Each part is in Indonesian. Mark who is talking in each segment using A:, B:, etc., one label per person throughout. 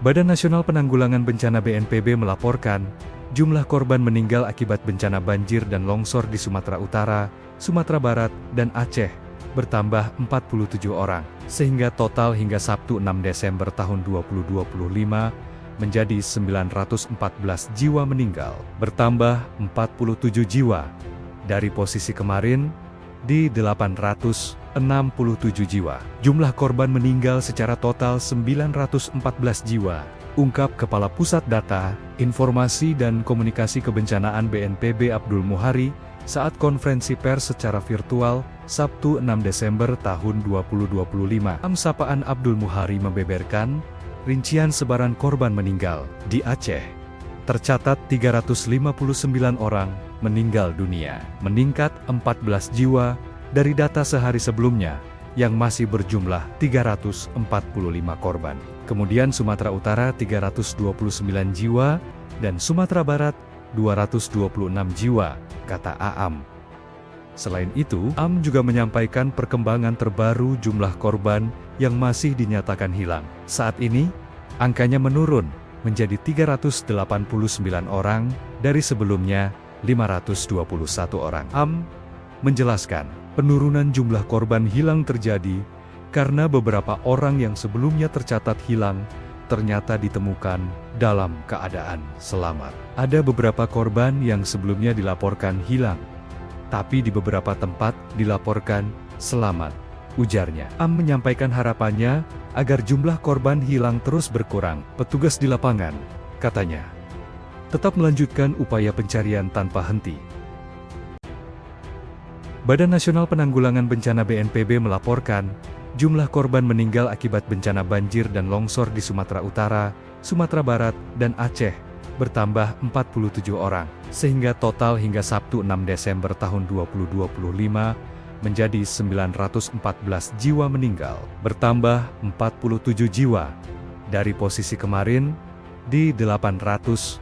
A: Badan Nasional Penanggulangan Bencana BNPB melaporkan, jumlah korban meninggal akibat bencana banjir dan longsor di Sumatera Utara, Sumatera Barat, dan Aceh, bertambah 47 orang, sehingga total hingga Sabtu 6 Desember tahun 2025, menjadi 914 jiwa meninggal, bertambah 47 jiwa, dari posisi kemarin, di 867 jiwa. Jumlah korban meninggal secara total 914 jiwa, ungkap Kepala Pusat Data, Informasi dan Komunikasi Kebencanaan BNPB Abdul Muhari, saat konferensi pers secara virtual, Sabtu 6 Desember tahun 2025. Sapaan Abdul Muhari membeberkan, rincian sebaran korban meninggal di Aceh. Tercatat 359 orang meninggal dunia, meningkat 14 jiwa dari data sehari sebelumnya, yang masih berjumlah 345 korban. Kemudian Sumatera Utara 329 jiwa, dan Sumatera Barat 226 jiwa, kata Aam. Selain itu, Aam juga menyampaikan perkembangan terbaru jumlah korban yang masih dinyatakan hilang. Saat ini, angkanya menurun menjadi 389 orang, dari sebelumnya 521 orang. Aam menjelaskan, penurunan jumlah korban hilang terjadi karena beberapa orang yang sebelumnya tercatat hilang, ternyata ditemukan dalam keadaan selamat. Ada beberapa korban yang sebelumnya dilaporkan hilang, tapi di beberapa tempat dilaporkan selamat, ujarnya. Aam menyampaikan harapannya agar jumlah korban hilang terus berkurang. Petugas di lapangan, katanya, tetap melanjutkan upaya pencarian tanpa henti. Badan Nasional Penanggulangan Bencana BNPB melaporkan, jumlah korban meninggal akibat bencana banjir dan longsor di Sumatera Utara, Sumatera Barat, dan Aceh, bertambah 47 orang, sehingga total hingga Sabtu 6 Desember tahun 2025, menjadi 914 jiwa meninggal, bertambah 47 jiwa, dari posisi kemarin, di 867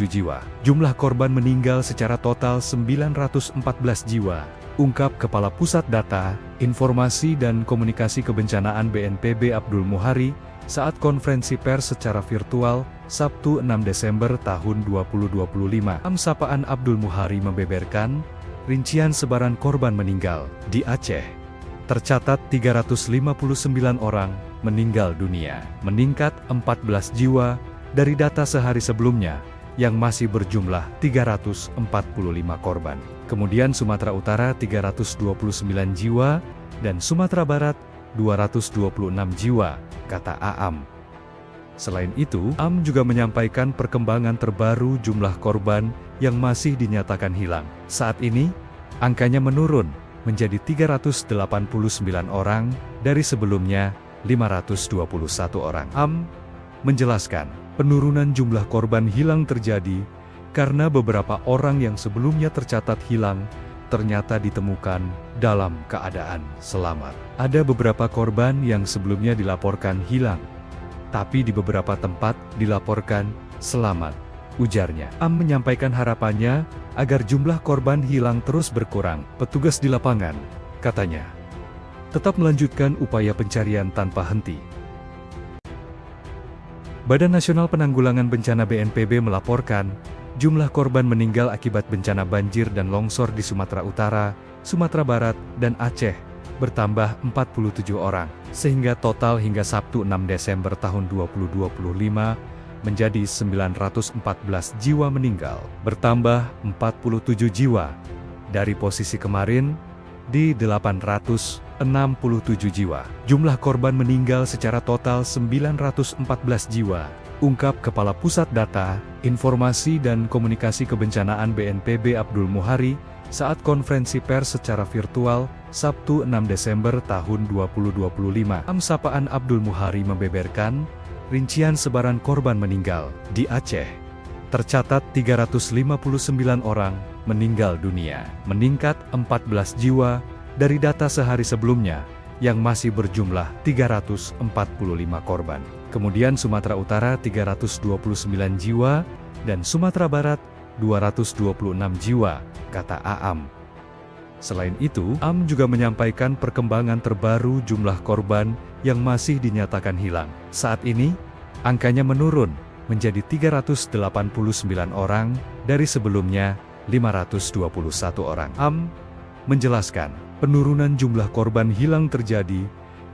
A: jiwa. Jumlah korban meninggal secara total 914 jiwa, ungkap Kepala Pusat Data, Informasi dan Komunikasi Kebencanaan BNPB Abdul Muhari, saat konferensi pers secara virtual, Sabtu 6 Desember tahun 2025. Sapaan Abdul Muhari membeberkan, rincian sebaran korban meninggal di Aceh. Tercatat 359 orang meninggal dunia, meningkat 14 jiwa dari data sehari sebelumnya, yang masih berjumlah 345 korban. Kemudian Sumatera Utara 329 jiwa, dan Sumatera Barat 226 jiwa, kata Aam. Selain itu, Aam juga menyampaikan perkembangan terbaru jumlah korban yang masih dinyatakan hilang. Saat ini, angkanya menurun menjadi 389 orang, dari sebelumnya 521 orang. Aam menjelaskan, penurunan jumlah korban hilang terjadi karena beberapa orang yang sebelumnya tercatat hilang, ternyata ditemukan dalam keadaan selamat. Ada beberapa korban yang sebelumnya dilaporkan hilang, tapi di beberapa tempat dilaporkan selamat, ujarnya. Aam menyampaikan harapannya agar jumlah korban hilang terus berkurang. Petugas di lapangan, katanya, tetap melanjutkan upaya pencarian tanpa henti. Badan Nasional Penanggulangan Bencana BNPB melaporkan, jumlah korban meninggal akibat bencana banjir dan longsor di Sumatera Utara, Sumatera Barat, dan Aceh, bertambah 47 orang, sehingga total hingga Sabtu 6 Desember tahun 2025, menjadi 914 jiwa meninggal, bertambah 47 jiwa, dari posisi kemarin, di 867 jiwa. Jumlah korban meninggal secara total 914 jiwa, ungkap Kepala Pusat Data, Informasi dan Komunikasi Kebencanaan BNPB Abdul Muhari, saat konferensi pers secara virtual, Sabtu 6 Desember tahun 2025. Sapaan Abdul Muhari membeberkan, rincian sebaran korban meninggal di Aceh. Tercatat 359 orang meninggal dunia, meningkat 14 jiwa dari data sehari sebelumnya, yang masih berjumlah 345 korban. Kemudian Sumatera Utara 329 jiwa, dan Sumatera Barat 226 jiwa, kata Aam. Selain itu, Aam juga menyampaikan perkembangan terbaru jumlah korban yang masih dinyatakan hilang. Saat ini, angkanya menurun menjadi 389 orang dari sebelumnya 521 orang. Menjelaskan, penurunan jumlah korban hilang terjadi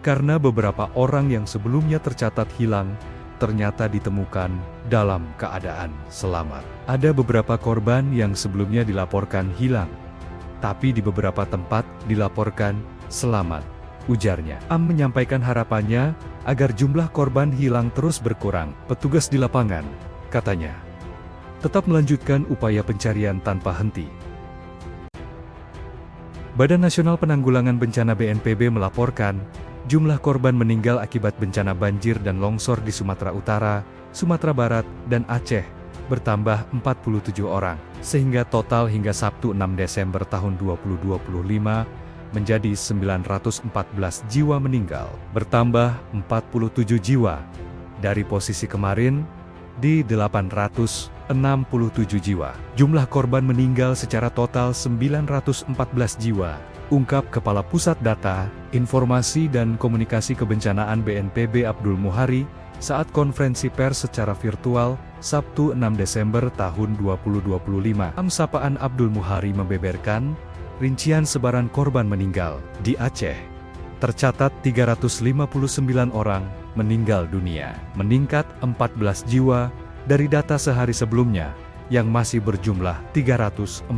A: karena beberapa orang yang sebelumnya tercatat hilang ternyata ditemukan dalam keadaan selamat. Ada beberapa korban yang sebelumnya dilaporkan hilang, tapi di beberapa tempat dilaporkan selamat, ujarnya. Menyampaikan harapannya agar jumlah korban hilang terus berkurang. Petugas di lapangan, katanya, tetap melanjutkan upaya pencarian tanpa henti. Badan Nasional Penanggulangan Bencana BNPB melaporkan, jumlah korban meninggal akibat bencana banjir dan longsor di Sumatera Utara, Sumatera Barat, dan Aceh bertambah 47 orang, sehingga total hingga Sabtu 6 Desember tahun 2025 menjadi 914 jiwa meninggal, bertambah 47 jiwa dari posisi kemarin di 867 jiwa. Jumlah korban meninggal secara total 914 jiwa, ungkap Kepala Pusat Data, Informasi dan Komunikasi Kebencanaan BNPB Abdul Muhari saat konferensi pers secara virtual Sabtu 6 Desember tahun 2025. Sapaan Abdul Muhari membeberkan rincian sebaran korban meninggal di Aceh. Tercatat 359 orang meninggal dunia, meningkat 14 jiwa dari data sehari sebelumnya yang masih berjumlah 345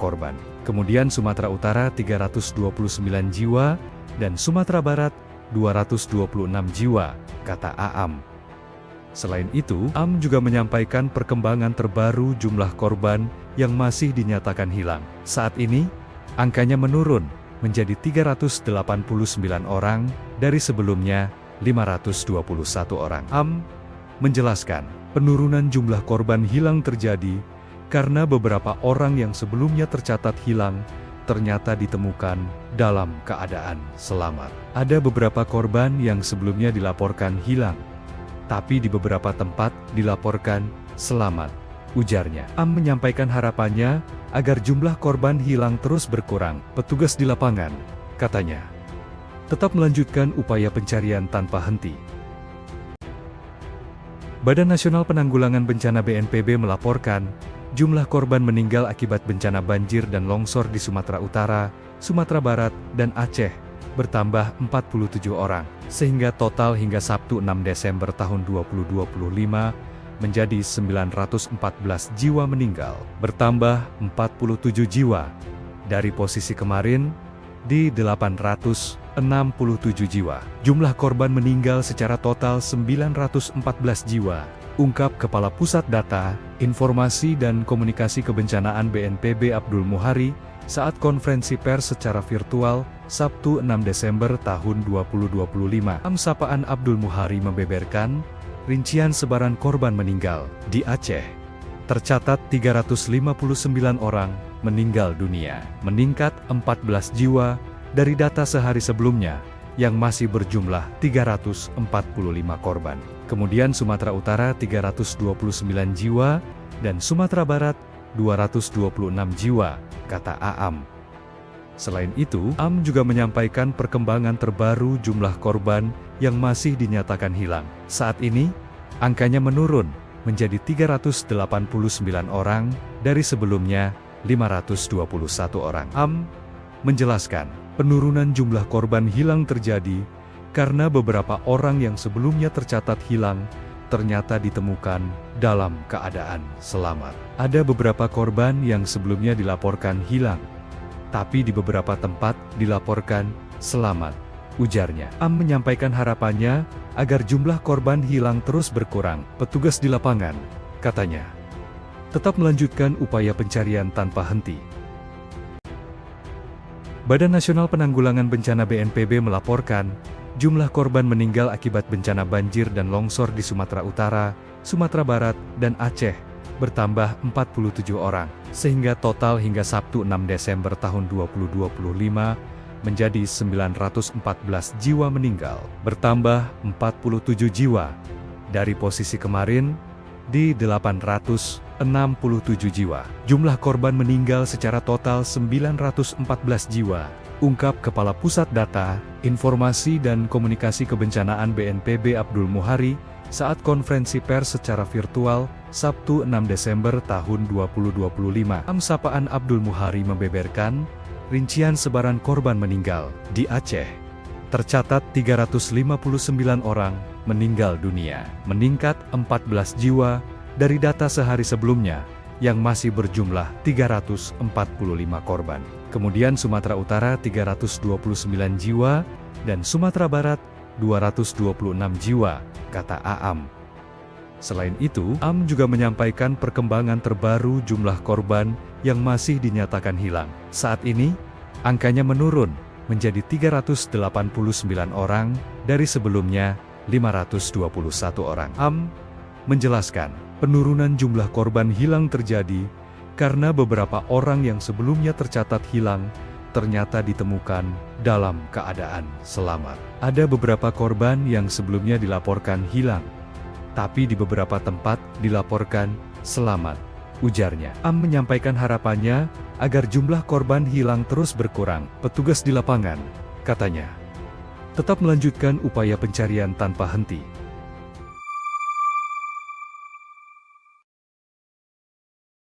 A: korban. Kemudian Sumatera Utara 329 jiwa dan Sumatera Barat 226 jiwa, kata Aam. Selain itu, Aam juga menyampaikan perkembangan terbaru jumlah korban yang masih dinyatakan hilang. Saat ini, angkanya menurun menjadi 389 orang dari sebelumnya 521 orang. Aam menjelaskan, penurunan jumlah korban hilang terjadi karena beberapa orang yang sebelumnya tercatat hilang ternyata ditemukan dalam keadaan selamat. Ada beberapa korban yang sebelumnya dilaporkan hilang, tapi di beberapa tempat dilaporkan selamat, ujarnya. Aam menyampaikan harapannya agar jumlah korban hilang terus berkurang. Petugas di lapangan, katanya, tetap melanjutkan upaya pencarian tanpa henti. Badan Nasional Penanggulangan Bencana BNPB melaporkan, jumlah korban meninggal akibat bencana banjir dan longsor di Sumatera Utara, Sumatera Barat, dan Aceh bertambah 47 orang, sehingga total hingga Sabtu 6 Desember tahun 2025 menjadi 914 jiwa meninggal, bertambah 47 jiwa dari posisi kemarin di 867 jiwa. Jumlah korban meninggal secara total 914 jiwa, ungkap Kepala Pusat Data, Informasi dan Komunikasi Kebencanaan BNPB Abdul Muhari saat konferensi pers secara virtual Sabtu 6 Desember tahun 2025. Sapaan Abdul Muhari membeberkan rincian sebaran korban meninggal di Aceh. Tercatat 359 orang meninggal dunia, meningkat 14 jiwa dari data sehari sebelumnya yang masih berjumlah 345 korban. Kemudian Sumatera Utara 329 jiwa dan Sumatera Barat 226 jiwa, kata Aam. Selain itu, Aam juga menyampaikan perkembangan terbaru jumlah korban yang masih dinyatakan hilang. Saat ini, angkanya menurun menjadi 389 orang dari sebelumnya 521 orang. Aam menjelaskan, penurunan jumlah korban hilang terjadi karena beberapa orang yang sebelumnya tercatat hilang ternyata ditemukan dalam keadaan selamat. Ada beberapa korban yang sebelumnya dilaporkan hilang, tapi di beberapa tempat dilaporkan selamat, ujarnya. Aam menyampaikan harapannya agar jumlah korban hilang terus berkurang. Petugas di lapangan, katanya, tetap melanjutkan upaya pencarian tanpa henti. Badan Nasional Penanggulangan Bencana BNPB melaporkan, jumlah korban meninggal akibat bencana banjir dan longsor di Sumatera Utara, Sumatera Barat, dan Aceh bertambah 47 orang, sehingga total hingga Sabtu 6 Desember tahun 2025 menjadi 914 jiwa meninggal, bertambah 47 jiwa dari posisi kemarin di 867 jiwa. Jumlah korban meninggal secara total 914 jiwa, ungkap Kepala Pusat Data, Informasi dan Komunikasi Kebencanaan BNPB Abdul Muhari saat konferensi pers secara virtual, Sabtu 6 Desember tahun 2025. Sapaan Abdul Muhari membeberkan, rincian sebaran korban meninggal di Aceh. Tercatat 359 orang meninggal dunia, meningkat 14 jiwa dari data sehari sebelumnya, yang masih berjumlah 345 korban. Kemudian Sumatera Utara 329 jiwa, dan Sumatera Barat 226 jiwa, kata Aam. Selain itu, Aam juga menyampaikan perkembangan terbaru jumlah korban yang masih dinyatakan hilang. Saat ini, angkanya menurun menjadi 389 orang dari sebelumnya 521 orang. Aam menjelaskan, penurunan jumlah korban hilang terjadi karena beberapa orang yang sebelumnya tercatat hilang ternyata ditemukan dalam keadaan selamat. Ada beberapa korban yang sebelumnya dilaporkan hilang, tapi di beberapa tempat dilaporkan selamat, ujarnya. Aam menyampaikan harapannya agar jumlah korban hilang terus berkurang. Petugas di lapangan, katanya, tetap melanjutkan upaya pencarian tanpa henti.